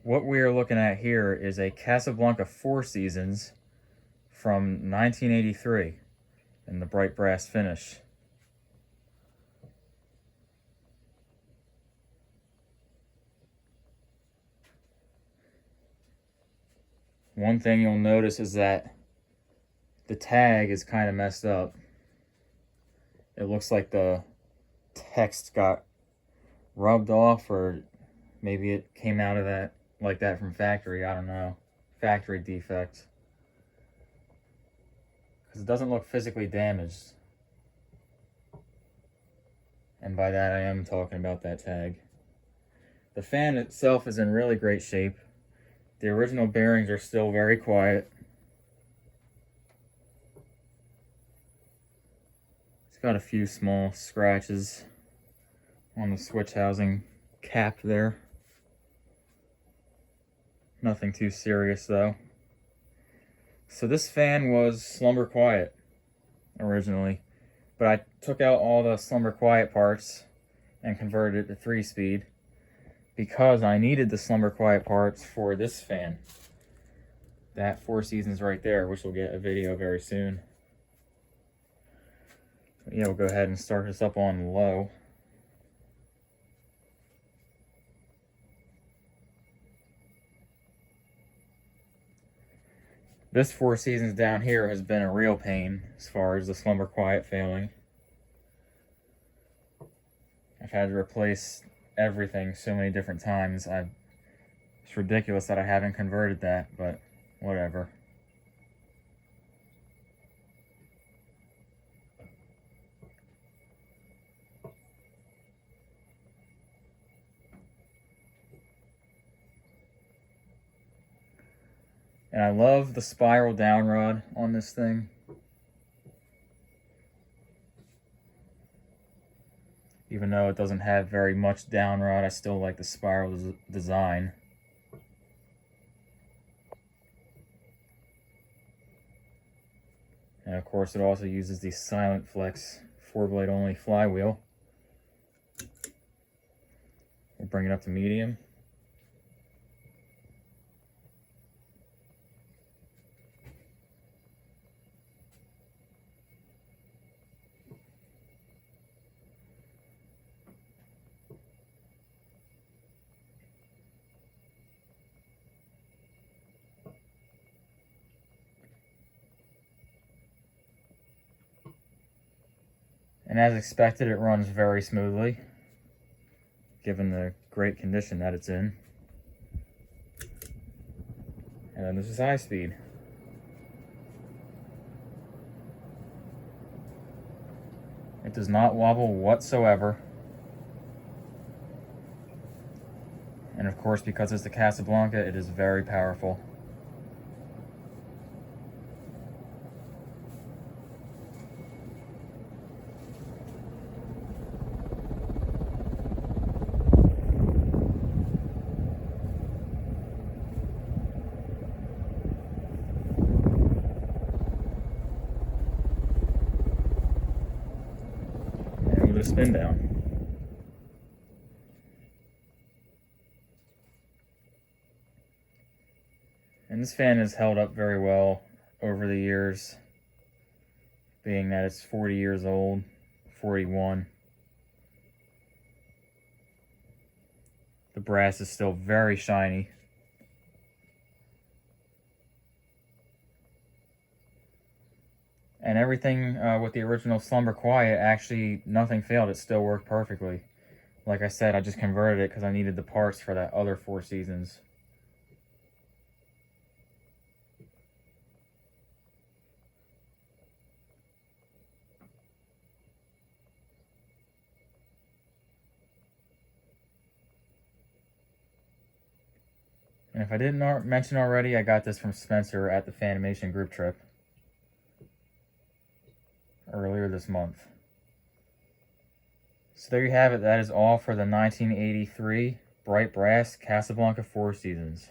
what we are looking at here is a Casablanca Four Seasons from 1983 in the bright brass finish. One thing you'll notice is that the tag is kind of messed up. It looks like the text got rubbed off, or maybe it came out of that like that from factory. I don't know. Factory defect. Because it doesn't look physically damaged. And by that I am talking about that tag. The fan itself is in really great shape. The original bearings are still very quiet. It's got a few small scratches on the switch housing cap there. Nothing too serious though. So this fan was slumber quiet originally, but I took out all the slumber quiet parts and converted it to 3-speed because I needed the slumber quiet parts for this fan. That Four Seasons right there, which will get a video very soon. But yeah, we'll go ahead and start this up on low. This Four Seasons down here has been a real pain as far as the slumber quiet failing. I've had to replace everything so many different times. It's ridiculous that I haven't converted that, but whatever. And I love the spiral down rod on this thing. Even though it doesn't have very much down rod, I still like the spiral design. And of course it also uses the Silent Flex 4-blade only flywheel. We'll bring it up to medium. And as expected, it runs very smoothly, given the great condition that it's in. And then this is high speed. It does not wobble whatsoever. And of course, because it's the Casablanca, it is very powerful. A spin down. And this fan has held up very well over the years, being that it's 40 years old, 41. The brass is still very shiny. And everything with the original Slumber Quiet, actually nothing failed. It still worked perfectly. Like I said, I just converted it because I needed the parts for that other Four Seasons. And if I didn't mention already, I got this from Spencer at the Fanimation group trip earlier this month. So there you have it. That is all for the 1983 Bright Brass Casablanca Four Seasons.